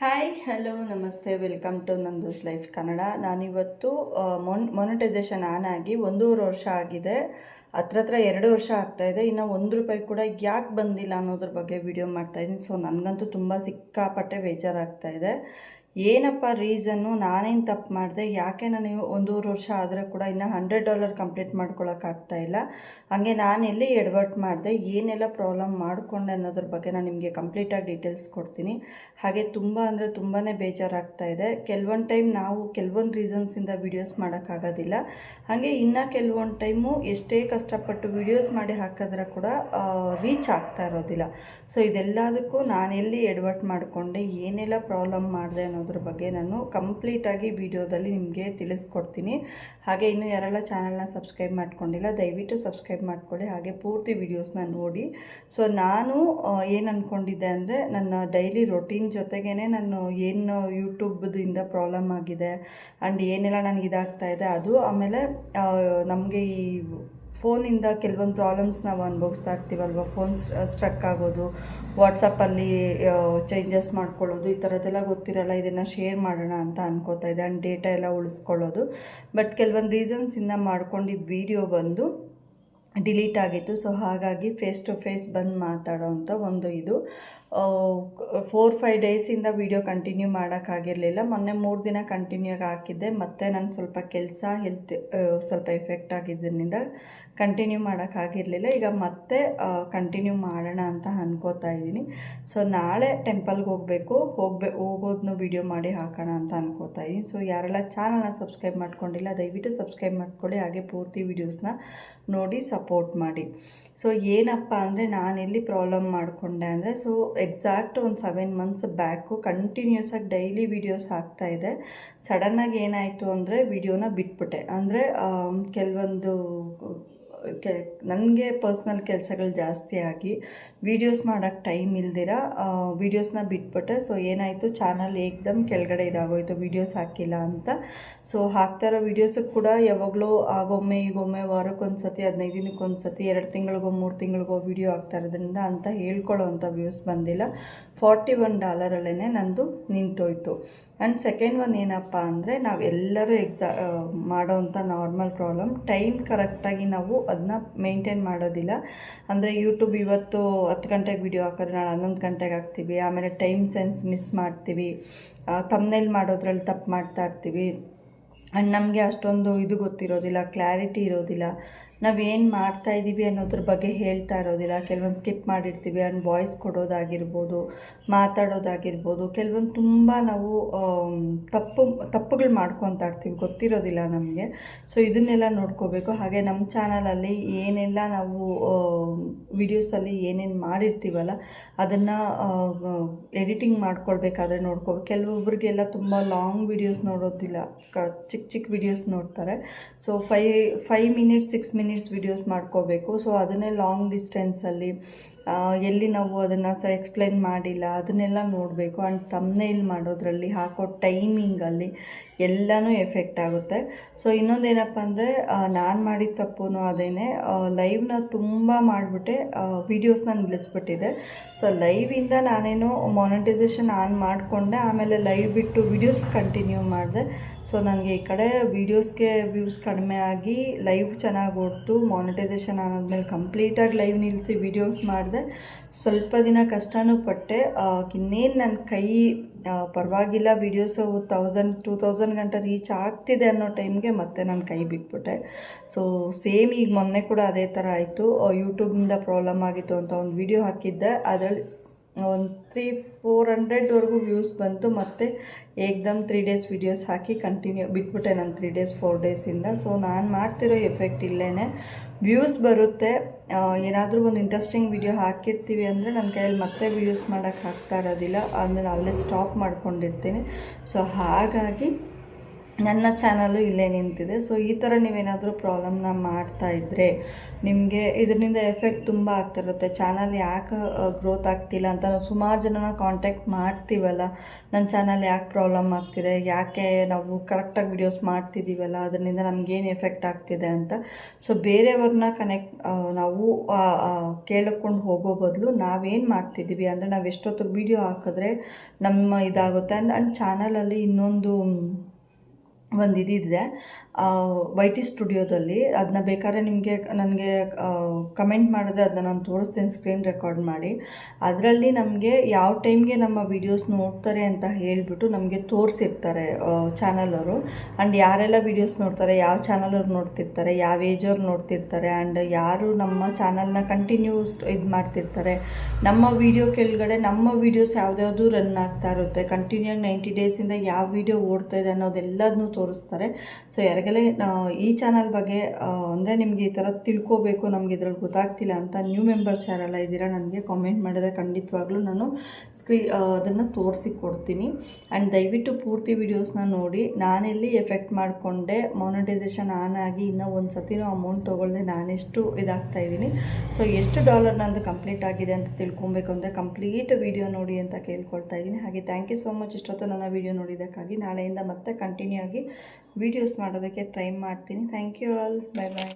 Hi hello ನಮಸ್ತೆ welcome to ನಂದೂಸ್ life Kannada. ನಾನಿವತ್ತು monetisation on ಆಗಿ 1.5 ವರ್ಷ ಆಗಿದೆ. ಹತ್ರ 2 ವರ್ಷ ಆಗ್ತಾಯಿದೆ. ಇನ್ನು ₹1 ಕೂಡ ಯಾಕೆ ಬಂದಿಲ್ಲ ಅನ್ನೋದ್ರ ಬಗ್ಗೆ ವಿಡಿಯೋ ಮಾಡ್ತಾಯಿದ್ದೀನಿ. ಸೊ ನನಗಂತೂ ತುಂಬ ಸಿಕ್ಕಾಪಟ್ಟೆ ಬೇಜಾರಾಗ್ತಾಯಿದೆ. ಏನಪ್ಪ ರೀಸನ್ನು, ನಾನೇನು ತಪ್ಪು ಮಾಡಿದೆ, ಯಾಕೆ ನಾನು 1.5 ವರ್ಷ ಆದರೆ ಕೂಡ ಇನ್ನೂ $100 ಕಂಪ್ಲೀಟ್ ಮಾಡ್ಕೊಳಕ್ಕಾಗ್ತಾಯಿಲ್ಲ, ಹಾಗೆ ನಾನು ಎಲ್ಲಿ ಎಡವಟ್ಟು ಮಾಡಿದೆ, ಏನೆಲ್ಲ ಪ್ರಾಬ್ಲಮ್ ಮಾಡಿಕೊಂಡೆ ಅನ್ನೋದ್ರ ಬಗ್ಗೆ ನಾನು ನಿಮಗೆ ಕಂಪ್ಲೀಟಾಗಿ ಡೀಟೇಲ್ಸ್ ಕೊಡ್ತೀನಿ. ಹಾಗೆ ತುಂಬ ಅಂದರೆ ತುಂಬಾ ಬೇಜಾರಾಗ್ತಾಯಿದೆ. ಕೆಲವೊಂದು ಟೈಮ್ ನಾವು ಕೆಲವೊಂದು ರೀಸನ್ಸಿಂದ ವೀಡಿಯೋಸ್ ಮಾಡೋಕ್ಕಾಗೋದಿಲ್ಲ. ಹಾಗೆ ಇನ್ನು ಕೆಲವೊಂದು ಟೈಮು ಎಷ್ಟೇ ಕಷ್ಟಪಟ್ಟು ವೀಡಿಯೋಸ್ ಮಾಡಿ ಹಾಕಿದ್ರೆ ಕೂಡ ರೀಚ್ ಆಗ್ತಾ ಇರೋದಿಲ್ಲ. ಸೊ ಇದೆಲ್ಲದಕ್ಕೂ ನಾನೆಲ್ಲಿ ಎಡವಟ್ಟು ಮಾಡಿಕೊಂಡೆ, ಏನೆಲ್ಲ ಪ್ರಾಬ್ಲಮ್ ಮಾಡಿದೆ ಅನ್ನೋದ್ರ ಬಗ್ಗೆ ನಾನು ಕಂಪ್ಲೀಟಾಗಿ ವಿಡಿಯೋದಲ್ಲಿ ನಿಮಗೆ ತಿಳಿಸ್ಕೊಡ್ತೀನಿ. ಹಾಗೆ ಇನ್ನೂ ಯಾರೆಲ್ಲ ಚಾನಲ್ನ ಸಬ್ಸ್ಕ್ರೈಬ್ ಮಾಡ್ಕೊಂಡಿಲ್ಲ ದಯವಿಟ್ಟು ಸಬ್ಸ್ಕ್ರೈಬ್ ಮಾಡ್ಕೊಳ್ಳಿ, ಹಾಗೆ ಪೂರ್ತಿ ವೀಡಿಯೋಸ್ನ ನೋಡಿ. ಸೊ ನಾನು ಏನು ಅಂದ್ಕೊಂಡಿದ್ದೆ ಅಂದರೆ, ನನ್ನ ಡೈಲಿ ರೊಟೀನ್ ಜೊತೆಗೇ ನಾನು ಏನು ಯೂಟ್ಯೂಬ್ದಿಂದ ಪ್ರಾಬ್ಲಮ್ ಆಗಿದೆ ಆ್ಯಂಡ್ ಏನೆಲ್ಲ ನನಗೆ ಇದಾಗ್ತಾಯಿದೆ ಅದು, ಆಮೇಲೆ ನಮಗೆ ಈ ಫೋನಿಂದ ಕೆಲವೊಂದು ಪ್ರಾಬ್ಲಮ್ಸ್ ನಾವು ಅನುಭವಿಸ್ತಾ ಇರ್ತೀವಲ್ವ, ಫೋನ್ ಸ್ಟ್ರಕ್ ಆಗೋದು, ವಾಟ್ಸಪ್ಪಲ್ಲಿ ಚೇಂಜಸ್ ಮಾಡ್ಕೊಳ್ಳೋದು, ಈ ಥರದ್ದೆಲ್ಲ ಗೊತ್ತಿರಲ್ಲ. ಇದನ್ನು ಶೇರ್ ಮಾಡೋಣ ಅಂತ ಅನ್ಕೋತಾ ಇದ್ದೆ ಆ್ಯಂಡ್ ಡೇಟಾ ಎಲ್ಲ ಉಳಿಸ್ಕೊಳ್ಳೋದು. ಬಟ್ ಕೆಲವೊಂದು ರೀಸನ್ಸಿಂದ ಮಾಡ್ಕೊಂಡಿದ್ದ ವೀಡಿಯೋ ಬಂದು ಡಿಲೀಟ್ ಆಗಿತ್ತು. ಸೊ ಹಾಗಾಗಿ ಫೇಸ್ ಟು ಫೇಸ್ ಬಂದು ಮಾತಾಡೋ ಅಂಥ ಒಂದು ಇದು 4-5 ಡೇಸಿಂದ ವೀಡಿಯೋ ಕಂಟಿನ್ಯೂ ಮಾಡೋಕ್ಕಾಗಿರಲಿಲ್ಲ. ಮೊನ್ನೆ 3 ದಿನ ಕಂಟಿನ್ಯೂಗೆ ಹಾಕಿದ್ದೆ. ಮತ್ತು ನಾನು ಸ್ವಲ್ಪ ಕೆಲಸ ಹೆಲ್ತ್ ಸ್ವಲ್ಪ ಎಫೆಕ್ಟ್ ಆಗಿದ್ದರಿಂದ ಕಂಟಿನ್ಯೂ ಮಾಡೋಕ್ಕಾಗಿರಲಿಲ್ಲ. ಈಗ ಮತ್ತೆ ಕಂಟಿನ್ಯೂ ಮಾಡೋಣ ಅಂತ ಅನ್ಕೋತಾ ಇದ್ದೀನಿ. ಸೊ ನಾಳೆ ಟೆಂಪಲ್ಗೆ ಹೋಗೋದನ್ನು ವೀಡಿಯೋ ಮಾಡಿ ಹಾಕೋಣ ಅಂತ ಅನ್ಕೋತಾ ಇದ್ದೀನಿ. ಸೊ ಯಾರೆಲ್ಲ ಚಾನಲ್ನ ಸಬ್ಸ್ಕ್ರೈಬ್ ಮಾಡ್ಕೊಂಡಿಲ್ಲ ದಯವಿಟ್ಟು ಸಬ್ಸ್ಕ್ರೈಬ್ ಮಾಡ್ಕೊಳ್ಳಿ, ಹಾಗೆ ಪೂರ್ತಿ ವೀಡಿಯೋಸ್ನ ನೋಡಿ ಸಪೋರ್ಟ್ ಮಾಡಿ. ಸೊ ಏನಪ್ಪ ಅಂದರೆ, ನಾನೆಲ್ಲಿ ಪ್ರಾಬ್ಲಮ್ ಮಾಡಿಕೊಂಡೆ ಅಂದರೆ, ಸೊ ಎಕ್ಸಾಕ್ಟ್ ಒಂದು 7 ಮಂತ್ಸ್ ಬ್ಯಾಕು ಕಂಟಿನ್ಯೂಸ್ ಆಗಿ ಡೈಲಿ ವೀಡಿಯೋಸ್ ಹಾಕ್ತಾಯಿದ್ದೆ. ಸಡನ್ನಾಗಿ ಏನಾಯಿತು ಅಂದರೆ ವಿಡಿಯೋನ ಬಿಟ್ಬಿಟ್ಟೆ. ಅಂದರೆ ಕೆಲವೊಂದು ನನಗೆ ಪರ್ಸ್ನಲ್ ಕೆಲಸಗಳು ಜಾಸ್ತಿ ಆಗಿ ವೀಡಿಯೋಸ್ ಮಾಡೋಕ್ಕೆ ಟೈಮ್ ಇಲ್ದಿರ ವೀಡಿಯೋಸ್ನ ಬಿಟ್ಬಿಟ್ಟೆ. ಸೊ ಏನಾಯಿತು, ಚಾನಲ್ ಏಕ್ದಮ್ ಕೆಳಗಡೆ ಇದಾಗೋಯಿತು, ವೀಡಿಯೋಸ್ ಹಾಕಿಲ್ಲ ಅಂತ. ಸೊ ಹಾಕ್ತಾಯಿರೋ ವೀಡಿಯೋಸಿಗೆ ಕೂಡ ಯಾವಾಗಲೂ ಆಗೊಮ್ಮೆ ಈಗೊಮ್ಮೆ, ವಾರಕ್ಕೊಂದ್ಸತಿ, 15 ದಿನಕ್ಕೊಂದ್ಸತಿ, 2 ತಿಂಗಳಿಗೋ 3 ತಿಂಗಳಿಗೋ ವೀಡಿಯೋ ಆಗ್ತಾ ಇರೋದ್ರಿಂದ ಅಂತ ಹೇಳ್ಕೊಳ್ಳೋ ಅಂಥ ವ್ಯೂಸ್ ಬಂದಿಲ್ಲ. $41 ನಂದು ನಿಂತೋಯ್ತು. ಆ್ಯಂಡ್ ಸೆಕೆಂಡ್ ಒನ್ ಏನಪ್ಪ ಅಂದರೆ, ನಾವೆಲ್ಲರೂ ಮಾಡೋವಂಥ ನಾರ್ಮಲ್ ಪ್ರಾಬ್ಲಮ್, ಟೈಮ್ ಕರೆಕ್ಟಾಗಿ ನಾವು ಅದನ್ನ ಮೇಂಟೈನ್ ಮಾಡೋದಿಲ್ಲ. ಅಂದರೆ ಯೂಟ್ಯೂಬ್ ಇವತ್ತು 10 ಗಂಟೆಗೆ ವೀಡಿಯೋ ಹಾಕಿದ್ರೆ ನಾಳೆ 11 ಗಂಟೆಗೆ ಹಾಕ್ತೀವಿ. ಆಮೇಲೆ ಟೈಮ್ ಸೆನ್ಸ್ ಮಿಸ್ ಮಾಡ್ತೀವಿ, ಥಂಬ್ನೇಲ್ ಮಾಡೋದ್ರಲ್ಲಿ ತಪ್ಪು ಮಾಡ್ತಾ ಇರ್ತೀವಿ. ಆ್ಯಂಡ್ ನಮಗೆ ಅಷ್ಟೊಂದು ಇದು ಗೊತ್ತಿರೋದಿಲ್ಲ, ಕ್ಲಾರಿಟಿ ಇರೋದಿಲ್ಲ, ನಾವೇನು ಮಾಡ್ತಾಯಿದ್ದೀವಿ ಅನ್ನೋದ್ರ ಬಗ್ಗೆ ಹೇಳ್ತಾ ಇರೋದಿಲ್ಲ. ಕೆಲವೊಂದು ಸ್ಕಿಪ್ ಮಾಡಿರ್ತೀವಿ. ಆ್ಯಂಡ್ ವಾಯ್ಸ್ ಕೊಡೋದಾಗಿರ್ಬೋದು, ಮಾತಾಡೋದಾಗಿರ್ಬೋದು, ಕೆಲವೊಂದು ತುಂಬ ನಾವು ತಪ್ಪುಗಳು ಮಾಡ್ಕೊತಾ ಇರ್ತೀವಿ, ಗೊತ್ತಿರೋದಿಲ್ಲ ನಮಗೆ. ಸೊ ಇದನ್ನೆಲ್ಲ ನೋಡ್ಕೋಬೇಕು. ಹಾಗೆ ನಮ್ಮ ಚಾನಲಲ್ಲಿ ಏನೆಲ್ಲ ನಾವು ವಿಡಿಯೋಸಲ್ಲಿ ಏನೇನು ಮಾಡಿರ್ತೀವಲ್ಲ ಅದನ್ನು ಎಡಿಟಿಂಗ್ ಮಾಡ್ಕೊಳ್ಬೇಕಾದ್ರೆ ನೋಡ್ಕೋಬೇಕು. ಕೆಲವೊಬ್ರಿಗೆಲ್ಲ ತುಂಬ ಲಾಂಗ್ ವೀಡಿಯೋಸ್ ನೋಡೋದಿಲ್ಲ, ಚಿಕ್ಕ ವೀಡಿಯೋಸ್ ನೋಡ್ತಾರೆ. ಸೊ 5 ಮಿನಿಟ್ಸ್ 6 ಮಿನಿಟ್ಸ್ ವೀಡಿಯೋಸ್ ಮಾಡ್ಕೋಬೇಕು. ಸೊ ಅದನ್ನೇ ಲಾಂಗ್ ಡಿಸ್ಟೆನ್ಸಲ್ಲಿ ಎಲ್ಲಿ ನಾವು ಅದನ್ನು ಎಕ್ಸ್ಪ್ಲೇನ್ ಮಾಡಿಲ್ಲ ಅದನ್ನೆಲ್ಲ ನೋಡಬೇಕು. ಆ್ಯಂಡ್ ಥಂಬ್ನೇಲ್ ಮಾಡೋದ್ರಲ್ಲಿ, ಹಾಕೋ ಟೈಮಿಂಗಲ್ಲಿ ಎಲ್ಲನೂ ಎಫೆಕ್ಟ್ ಆಗುತ್ತೆ. ಸೊ ಇನ್ನೊಂದೇನಪ್ಪ ಅಂದರೆ, ನಾನು ಮಾಡಿದ ತಪ್ಪು ಅದೇನೆ, ಲೈವ್ನ ತುಂಬ ಮಾಡಿಬಿಟ್ಟೆ ವೀಡಿಯೋಸ್ನ ನಿಲ್ಲಿಸ್ಬಿಟ್ಟಿದೆ. ಸೊ ಲೈವಿಂದ ನಾನೇನು ಮಾನಿಟೈಸೇಷನ್ ಆನ್ ಮಾಡಿಕೊಂಡೆ, ಆಮೇಲೆ ಲೈವ್ ಬಿಟ್ಟು ವೀಡಿಯೋಸ್ ಕಂಟಿನ್ಯೂ ಮಾಡಿದೆ. ಸೊ ನನಗೆ ಈ ಕಡೆ ವೀಡಿಯೋಸ್ಗೆ ವ್ಯೂಸ್ ಕಡಿಮೆ ಆಗಿ ಲೈವ್ ಚೆನ್ನಾಗಿ ಓಡ್ತು. ಮಾನಿಟೈಸೇಷನ್ ಆದಮೇಲೆ ಕಂಪ್ಲೀಟಾಗಿ ಲೈವ್ ನಿಲ್ಲಿಸಿ ವೀಡಿಯೋಸ್ ಮಾಡಿದೆ. ಸ್ವಲ್ಪ ದಿನ ಕಷ್ಟನೂ ಪಟ್ಟೆ. ಇನ್ನೇನು ನನ್ನ ಕೈ ಪರವಾಗಿಲ್ಲ, ವೀಡಿಯೋಸು 1000-2000 ಗಂಟೆ ರೀಚ್ ಆಗ್ತಿದೆ ಅನ್ನೋ ಟೈಮ್ಗೆ ಮತ್ತೆ ನಾನು ಕೈ ಬಿಟ್ಬಿಟ್ಟೆ. ಸೊ ಸೇಮ್ ಈಗ ಮೊನ್ನೆ ಕೂಡ ಅದೇ ಥರ ಆಯಿತು. ಯೂಟ್ಯೂಬ್ನಿಂದ ಪ್ರಾಬ್ಲಮ್ ಆಗಿತ್ತು ಅಂತ ಒಂದು ವೀಡಿಯೋ ಹಾಕಿದ್ದೆ, ಅದರಲ್ಲಿ ಒಂದು 300-400ವರೆಗೂ ವ್ಯೂಸ್ ಬಂತು. ಮತ್ತು ಏಕ್ದಮ್ 3 ಡೇಸ್ ವೀಡಿಯೋಸ್ ಹಾಕಿ ಕಂಟಿನ್ಯೂ ಬಿಟ್ಬಿಟ್ಟೆ ನಾನು 3 ಡೇಸ್ 4 ಡೇಸಿಂದ. ಸೊ ನಾನು ಮಾಡ್ತಿರೋ ಎಫೆಕ್ಟ್ ಇಲ್ಲೇ, ವ್ಯೂಸ್ ಬರುತ್ತೆ. ಏನಾದರೂ ಒಂದು ಇಂಟ್ರೆಸ್ಟಿಂಗ್ ವೀಡಿಯೋ ಹಾಕಿರ್ತೀವಿ ಅಂದರೆ ನನ್ನ ಕೈಯಲ್ಲಿ ಮತ್ತೆ ವೀಡಿಯೋಸ್ ಮಾಡೋಕ್ಕೆ ಆಗ್ತಾ ಇರೋದಿಲ್ಲ, ಅಂದರೆ ಅಲ್ಲೇ ಸ್ಟಾಪ್ ಮಾಡ್ಕೊಂಡಿರ್ತೀನಿ. ಸೊ ಹಾಗಾಗಿ ನನ್ನ ಚಾನಲ್ಲು ಇಲ್ಲೇ ನಿಂತಿದೆ. ಸೊ ಈ ಥರ ನೀವೇನಾದರೂ ಪ್ರಾಬ್ಲಮ್ನ ಮಾಡ್ತಾಯಿದ್ರೆ ನಿಮಗೆ ಇದರಿಂದ ಎಫೆಕ್ಟ್ ತುಂಬ ಆಗ್ತಿರುತ್ತೆ. ಚಾನಲ್ ಯಾಕೆ ಗ್ರೋತ್ ಆಗ್ತಿಲ್ಲ ಅಂತ ನಾವು ಸುಮಾರು ಜನನ ಕಾಂಟ್ಯಾಕ್ಟ್ ಮಾಡ್ತೀವಲ್ಲ, ನನ್ನ ಚಾನಲ್ ಯಾಕೆ ಪ್ರಾಬ್ಲಮ್ ಆಗ್ತಿದೆ, ಯಾಕೆ ನಾವು ಕರೆಕ್ಟಾಗಿ ವಿಡಿಯೋಸ್ ಮಾಡ್ತಿದ್ದೀವಲ್ಲ ಅದರಿಂದ ನಮಗೇನು ಎಫೆಕ್ಟ್ ಆಗ್ತಿದೆ ಅಂತ. ಸೊ ಬೇರೆಯವ್ರನ್ನ ನಾವು ಕೇಳಿಕೊಂಡು ಹೋಗೋ ಬದಲು ನಾವೇನು ಮಾಡ್ತಿದ್ದೀವಿ ಅಂದರೆ, ನಾವು ಎಷ್ಟೊತ್ತಿಗೆ ವೀಡಿಯೋ ಹಾಕಿದ್ರೆ ನಮ್ಮ ಇದಾಗುತ್ತೆ. ಆ್ಯಂಡ್ ಚಾನಲಲ್ಲಿ ಇನ್ನೊಂದು ಒಂದು ಇದಿದೆ YT ಸ್ಟುಡಿಯೋದಲ್ಲಿ. ಅದನ್ನ ಬೇಕಾದ್ರೆ ನನಗೆ ಕಮೆಂಟ್ ಮಾಡಿದ್ರೆ ಅದನ್ನ ನಾನು ತೋರಿಸ್ತೀನಿ ಸ್ಕ್ರೀನ್ ರೆಕಾರ್ಡ್ ಮಾಡಿ. ಅದರಲ್ಲಿ ನಮಗೆ ಯಾವ ಟೈಮ್ಗೆ ನಮ್ಮ ವೀಡಿಯೋಸ್ ನೋಡ್ತಾರೆ ಅಂತ ಹೇಳಿಬಿಟ್ಟು ನಮಗೆ ತೋರಿಸಿರ್ತಾರೆ ಚಾನಲವರು. ಆ್ಯಂಡ್ ಯಾರೆಲ್ಲ ವೀಡಿಯೋಸ್ ನೋಡ್ತಾರೆ, ಯಾವ ಚಾನಲವ್ರು ನೋಡ್ತಿರ್ತಾರೆ, ಯಾವ ಏಜವ್ರು ನೋಡ್ತಿರ್ತಾರೆ, ಆ್ಯಂಡ್ ಯಾರು ನಮ್ಮ ಚಾನಲ್ನ ಕಂಟಿನ್ಯೂಸ್ ಇದು ಮಾಡ್ತಿರ್ತಾರೆ, ನಮ್ಮ ವೀಡಿಯೋ ಕೆಳಗಡೆ ನಮ್ಮ ವೀಡಿಯೋಸ್ ಯಾವ್ದ್ಯಾವುದು ರನ್ ಆಗ್ತಾ ಇರುತ್ತೆ, ಕಂಟಿನ್ಯೂ 90 ಡೇಸಿಂದ ಯಾವ ವೀಡಿಯೋ ಓಡ್ತಾ ಇದೆ ಅನ್ನೋದೆಲ್ಲದನ್ನೂ ತೋರಿಸ್ತಾರೆ. ಸೊ ಯಾರಿಗೆಲ್ಲ ಈ ಚಾನಲ್ ಬಗ್ಗೆ ಅಂದರೆ ನಿಮಗೆ ಈ ಥರ ತಿಳ್ಕೋಬೇಕು, ನಮಗೆ ಇದ್ರಲ್ಲಿ ಗೊತ್ತಾಗ್ತಿಲ್ಲ ಅಂತ ನ್ಯೂ ಮೆಂಬರ್ಸ್ ಯಾರೆಲ್ಲ ಇದ್ದೀರಾ ನನಗೆ ಕಾಮೆಂಟ್ ಮಾಡಿದ್ರೆ ಖಂಡಿತವಾಗ್ಲೂ ನಾನು ಅದನ್ನು ತೋರಿಸಿ ಕೊಡ್ತೀನಿ. ಆ್ಯಂಡ್ ದಯವಿಟ್ಟು ಪೂರ್ತಿ ವೀಡಿಯೋಸ್ನ ನೋಡಿ. ನಾನೆಲ್ಲಿ ಎಫೆಕ್ಟ್ ಮಾಡಿಕೊಂಡೆ, ಮಾನಿಟೈಸೇಷನ್ ಆನ್ ಆಗಿ ಇನ್ನೂ ಒಂದು ಸತಿನೂ ಅಮೌಂಟ್ ತೊಗೊಳ್ದೆ ನಾನೆಷ್ಟು ಇದಾಗ್ತಾಯಿದ್ದೀನಿ. ಸೊ ಎಷ್ಟು ಡಾಲರ್ ನಂದು ಕಂಪ್ಲೀಟ್ ಆಗಿದೆ ಅಂತ ತಿಳ್ಕೊಬೇಕು ಅಂದರೆ ಕಂಪ್ಲೀಟ್ ವೀಡಿಯೋ ನೋಡಿ ಅಂತ ಕೇಳ್ಕೊಳ್ತಾ ಇದ್ದೀನಿ. ಹಾಗೆ ಥ್ಯಾಂಕ್ ಯು ಸೋ ಮಚ್ ಇಷ್ಟೊತ್ತು ನನ್ನ ವೀಡಿಯೋ ನೋಡಿದ್ದಕ್ಕಾಗಿ. ನಾಳೆಯಿಂದ ಮತ್ತೆ ಕಂಟಿನ್ಯೂ ಆಗಿ ವೀಡಿಯೋಸ್ ಮಾಡೋದಕ್ಕೆ ಟ್ರೈ ಮಾಡ್ತೀನಿ. Thank you all. Bye bye.